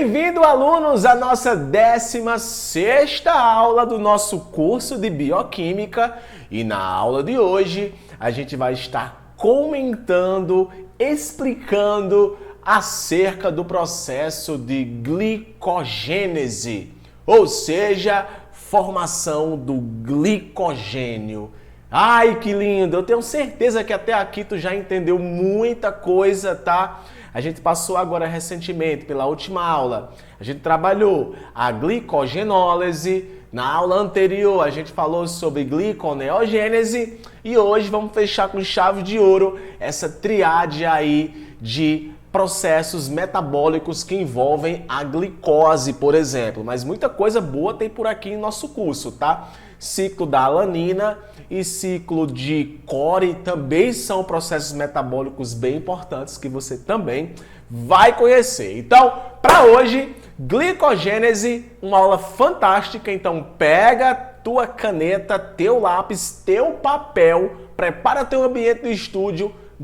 Bem-vindo, alunos, à nossa 16ª aula do nosso curso de Bioquímica. E na aula de hoje, a gente vai estar comentando, explicando acerca do processo de glicogênese, ou seja, formação do glicogênio. Ai, que lindo! Eu tenho certeza que até aqui tu já entendeu muita coisa, tá? A gente passou agora recentemente, pela última aula, a gente trabalhou a glicogenólise. Na aula anterior, a gente falou sobre gliconeogênese e hoje vamos fechar com chave de ouro essa triade aí de processos metabólicos que envolvem a glicose, por exemplo. Mas muita coisa boa tem por aqui em nosso curso, tá? Ciclo da alanina e ciclo de Cori também são processos metabólicos bem importantes que você também vai conhecer. Então, para hoje, glicogênese, uma aula fantástica. Então, pega tua caneta, teu lápis, teu papel, prepara teu ambiente de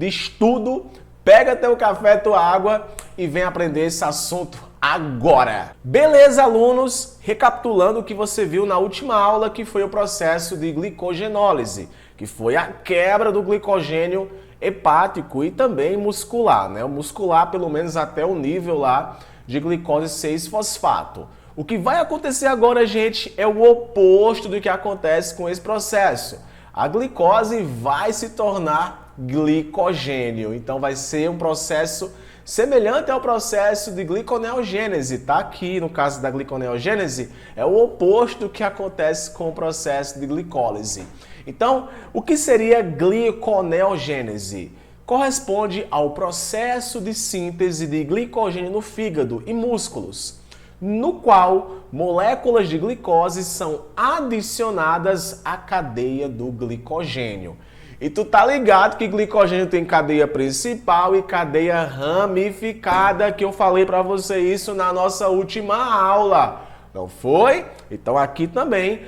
estudo, pega teu café, tua água e vem aprender esse assunto agora. Beleza, alunos? Recapitulando o que você viu na última aula, que foi o processo de glicogenólise, que foi a quebra do glicogênio hepático e também muscular, né? O muscular, pelo menos até o nível lá de glicose 6-fosfato. O que vai acontecer agora, gente, é o oposto do que acontece com esse processo. A glicose vai se tornar glicogênio. Então vai ser um processo semelhante ao processo de gliconeogênese, tá? Aqui no caso da gliconeogênese é o oposto do que acontece com o processo de glicólise. Então, o que seria gliconeogênese? Corresponde ao processo de síntese de glicogênio no fígado e músculos, no qual moléculas de glicose são adicionadas à cadeia do glicogênio. E tu tá ligado que glicogênio tem cadeia principal e cadeia ramificada, que eu falei para você isso na nossa última aula. Não foi? Então aqui também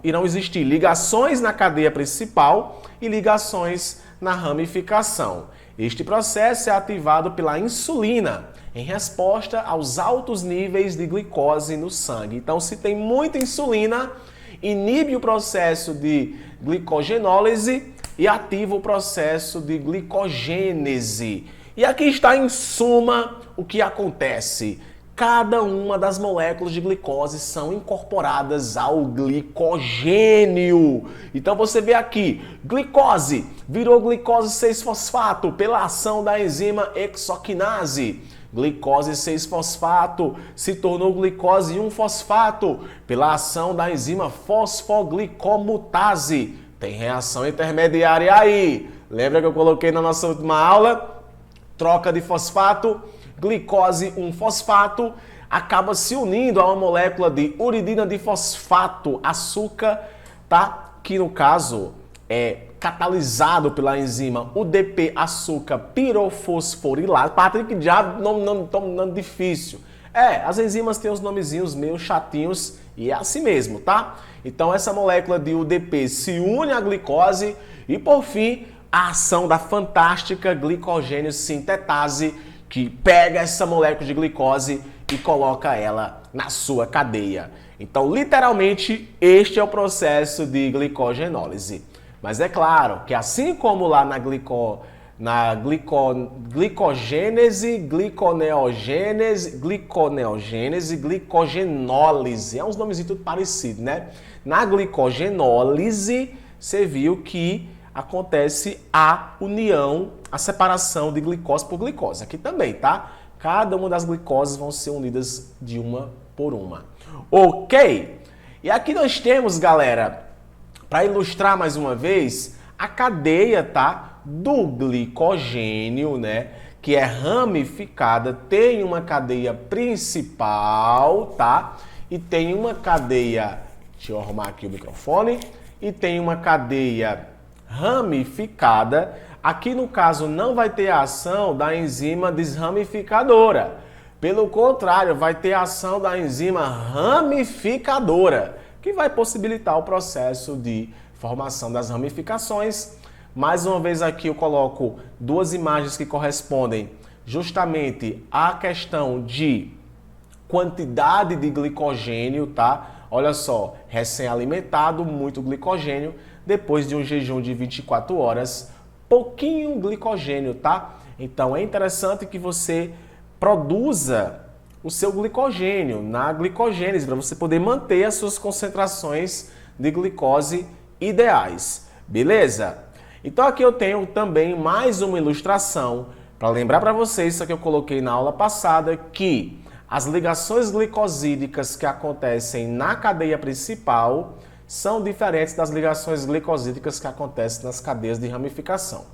irão existir ligações na cadeia principal e ligações na ramificação. Este processo é ativado pela insulina em resposta aos altos níveis de glicose no sangue. Então, se tem muita insulina, inibe o processo de glicogenólise e ativa o processo de glicogênese. E aqui está em suma o que acontece. Cada uma das moléculas de glicose são incorporadas ao glicogênio. Então você vê aqui, glicose virou glicose 6-fosfato pela ação da enzima hexoquinase. Glicose 6-fosfato se tornou glicose 1-fosfato pela ação da enzima fosfoglicomutase. Tem reação intermediária aí. Lembra que eu coloquei na nossa última aula? Troca de fosfato, glicose 1-fosfato, acaba se unindo a uma molécula de uridina de fosfato, açúcar, tá? Que no caso é catalisado pela enzima UDP açúcar pirofosforilase. Patrick, diabo, nome difícil. As enzimas têm os nomezinhos meio chatinhos e é assim mesmo, tá? Então essa molécula de UDP se une à glicose e por fim a ação da fantástica glicogênio sintetase, que pega essa molécula de glicose e coloca ela na sua cadeia. Então, literalmente, este é o processo de glicogenólise. Mas é claro que assim como lá na glicogênese, gliconeogênese, glicogenólise, é uns nomes tudo parecidos, né? Na glicogenólise, você viu que acontece a união, a separação de glicose por glicose. Aqui também, tá? Cada uma das glicoses vão ser unidas de uma por uma. Ok? E aqui nós temos, galera, para ilustrar mais uma vez, a cadeia, tá? Do glicogênio, né? Que é ramificada, tem uma cadeia principal, tá? E tem uma cadeia, deixa eu arrumar aqui o microfone, e tem uma cadeia ramificada. Aqui no caso não vai ter a ação da enzima desramificadora. Pelo contrário, vai ter a ação da enzima ramificadora, que vai possibilitar o processo de formação das ramificações. Mais uma vez aqui eu coloco duas imagens que correspondem justamente à questão de quantidade de glicogênio, tá? Olha só, recém-alimentado, muito glicogênio, depois de um jejum de 24 horas, pouquinho glicogênio, tá? Então é interessante que você produza o seu glicogênio na glicogênese para você poder manter as suas concentrações de glicose ideais, beleza? Então aqui eu tenho também mais uma ilustração para lembrar para vocês, isso que eu coloquei na aula passada, que as ligações glicosídicas que acontecem na cadeia principal são diferentes das ligações glicosídicas que acontecem nas cadeias de ramificação.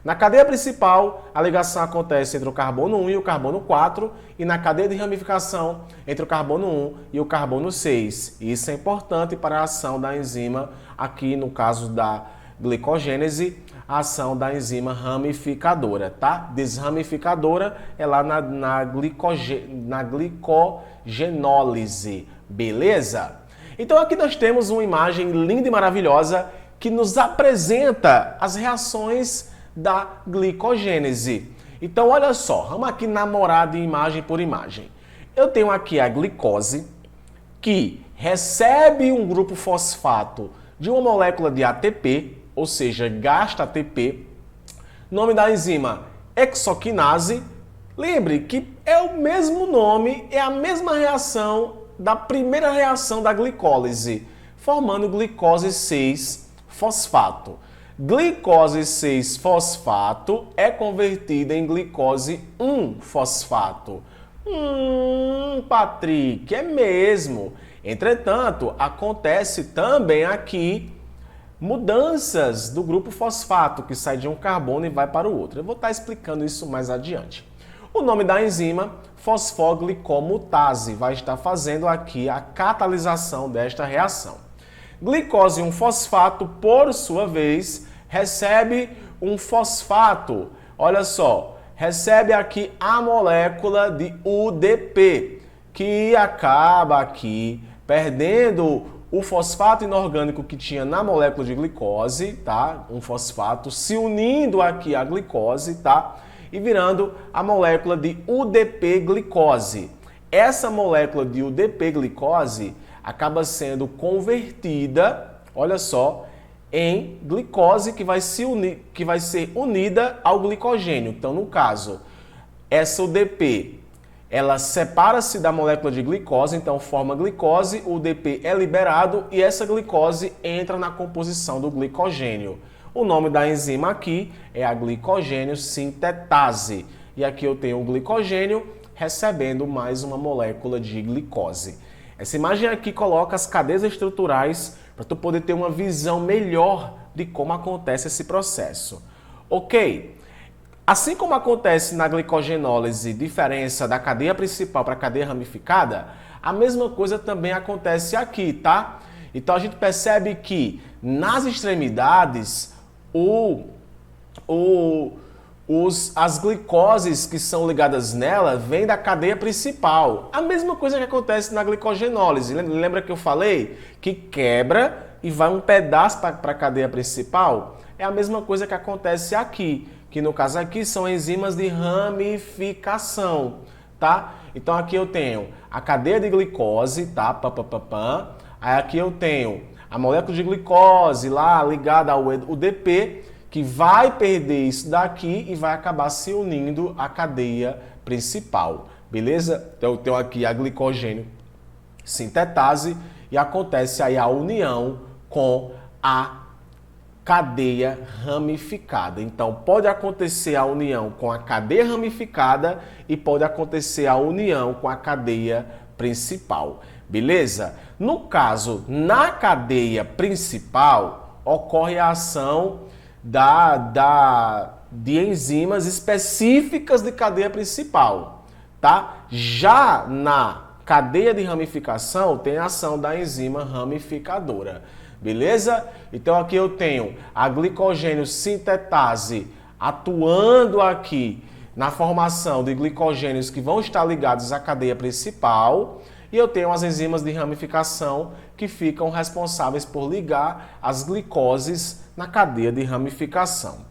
Na cadeia principal, a ligação acontece entre o carbono 1 e o carbono 4, e na cadeia de ramificação, entre o carbono 1 e o carbono 6. Isso é importante para a ação da enzima, aqui no caso da glicogênese, a ação da enzima ramificadora, tá? Desramificadora é lá na glicogenólise, beleza? Então aqui nós temos uma imagem linda e maravilhosa que nos apresenta as reações da glicogênese. Então olha só, vamos aqui namorar de imagem por imagem. Eu tenho aqui a glicose que recebe um grupo fosfato de uma molécula de ATP, ou seja, gasta ATP. Nome da enzima hexoquinase. Lembre que é o mesmo nome, é a mesma reação da primeira reação da glicólise, formando glicose 6-fosfato. Glicose 6-fosfato é convertida em glicose 1-fosfato. Patrick, é mesmo. Entretanto, acontece também aqui mudanças do grupo fosfato, que sai de um carbono e vai para o outro. Eu vou estar explicando isso mais adiante. O nome da enzima, fosfoglicomutase, vai estar fazendo aqui a catalisação desta reação. Glicose 1-fosfato, por sua vez, recebe um fosfato. Olha só, recebe aqui a molécula de UDP, que acaba aqui perdendo o fosfato inorgânico que tinha na molécula de glicose, tá? Um fosfato se unindo aqui à glicose, tá? E virando a molécula de UDP-glicose. Essa molécula de UDP-glicose acaba sendo convertida, olha só, em glicose que vai ser unida ao glicogênio. Então, no caso, essa UDP, ela separa-se da molécula de glicose, então forma glicose, o UDP é liberado e essa glicose entra na composição do glicogênio. O nome da enzima aqui é a glicogênio sintetase. E aqui eu tenho o glicogênio recebendo mais uma molécula de glicose. Essa imagem aqui coloca as cadeias estruturais para tu poder ter uma visão melhor de como acontece esse processo. Ok? Assim como acontece na glicogenólise, diferença da cadeia principal para a cadeia ramificada, a mesma coisa também acontece aqui, tá? Então a gente percebe que nas extremidades, as glicoses que são ligadas nela vêm da cadeia principal. A mesma coisa que acontece na glicogenólise. Lembra que eu falei que quebra e vai um pedaço para a cadeia principal? É a mesma coisa que acontece aqui, que no caso aqui são enzimas de ramificação, tá? Então aqui eu tenho a cadeia de glicose, tá? Aí aqui eu tenho a molécula de glicose lá ligada ao UDP, que vai perder isso daqui e vai acabar se unindo à cadeia principal, beleza? Então eu tenho aqui a glicogênio sintetase e acontece aí a união com a cadeia ramificada. Então pode acontecer a união com a cadeia ramificada e pode acontecer a união com a cadeia principal, beleza? No caso, na cadeia principal, ocorre a ação de enzimas específicas de cadeia principal, tá? Já na cadeia de ramificação tem a ação da enzima ramificadora, beleza? Então aqui eu tenho a glicogênio sintetase atuando aqui na formação de glicogênios que vão estar ligados à cadeia principal, e eu tenho as enzimas de ramificação que ficam responsáveis por ligar as glicoses na cadeia de ramificação.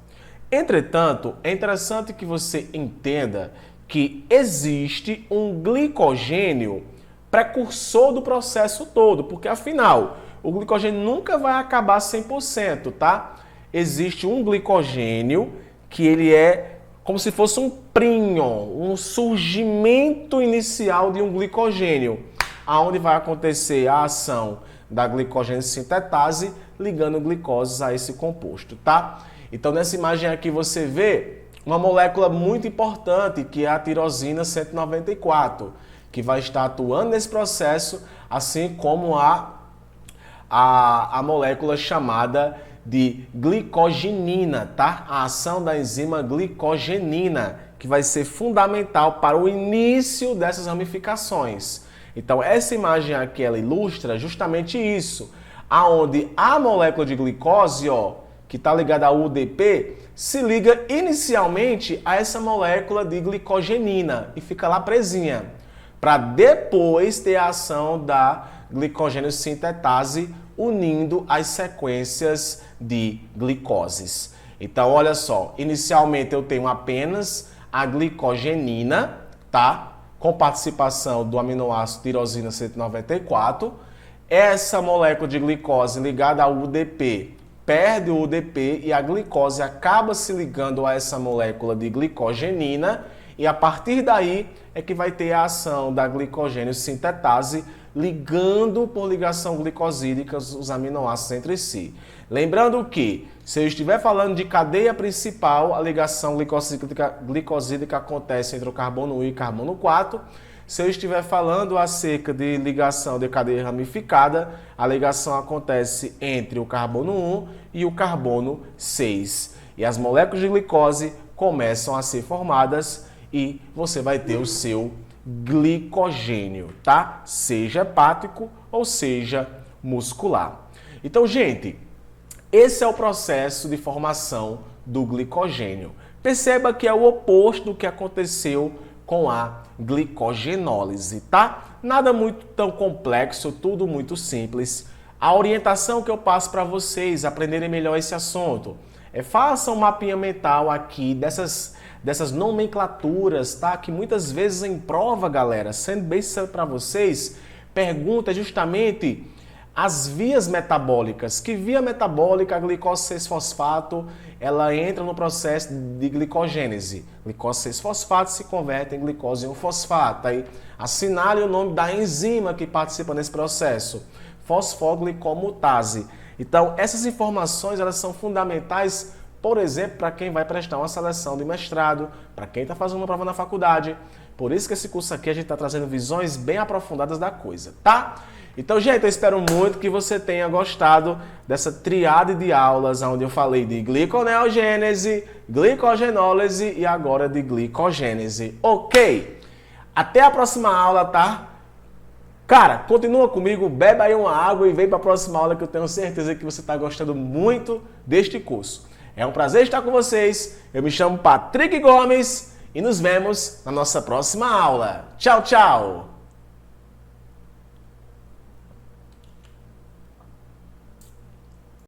Entretanto, é interessante que você entenda que existe um glicogênio precursor do processo todo, porque afinal, o glicogênio nunca vai acabar 100%, tá? Existe um glicogênio que ele é como se fosse um prion, um surgimento inicial de um glicogênio, aonde vai acontecer a ação da glicogênio sintetase, ligando glicoses a esse composto, tá? Então, nessa imagem aqui você vê uma molécula muito importante, que é a tirosina 194, que vai estar atuando nesse processo, assim como a molécula chamada de glicogenina, tá? A ação da enzima glicogenina, que vai ser fundamental para o início dessas ramificações. Então, essa imagem aqui, ela ilustra justamente isso, aonde a molécula de glicose, ó, que está ligada ao UDP, se liga inicialmente a essa molécula de glicogenina e fica lá presinha, para depois ter a ação da glicogênio sintetase unindo as sequências de glicoses. Então, olha só, inicialmente eu tenho apenas a glicogenina, tá? Com participação do aminoácido tirosina 194. Essa molécula de glicose ligada ao UDP perde o UDP e a glicose acaba se ligando a essa molécula de glicogenina e a partir daí é que vai ter a ação da glicogênio sintetase ligando por ligação glicosídica os aminoácidos entre si. Lembrando que, se eu estiver falando de cadeia principal, a ligação glicosídica acontece entre o carbono 1 e carbono 4. Se eu estiver falando acerca de ligação de cadeia ramificada, a ligação acontece entre o carbono 1 e o carbono 6. E as moléculas de glicose começam a ser formadas e você vai ter o seu glicogênio, tá? Seja hepático ou seja muscular. Então, gente, esse é o processo de formação do glicogênio. Perceba que é o oposto do que aconteceu com a glicogenólise, tá? Nada muito tão complexo, tudo muito simples. A orientação que eu passo para vocês aprenderem melhor esse assunto é façam um mapinha mental aqui dessas nomenclaturas, tá? Que muitas vezes em prova, galera, sendo bem sincero para vocês, pergunta justamente as vias metabólicas. Que via metabólica a glicose 6-fosfato, ela entra no processo de glicogênese. Glicose 6-fosfato se converte em glicose 1-fosfato. Aí assinale o nome da enzima que participa nesse processo. Fosfoglicomutase. Então, essas informações elas são fundamentais, por exemplo, para quem vai prestar uma seleção de mestrado, para quem está fazendo uma prova na faculdade. Por isso que esse curso aqui a gente está trazendo visões bem aprofundadas da coisa, tá? Então, gente, eu espero muito que você tenha gostado dessa triade de aulas onde eu falei de gliconeogênese, glicogenólise e agora de glicogênese. Ok? Até a próxima aula, tá? Cara, continua comigo, bebe aí uma água e vem para a próxima aula que eu tenho certeza que você está gostando muito deste curso. É um prazer estar com vocês. Eu me chamo Patrick Gomes e nos vemos na nossa próxima aula. Tchau, tchau!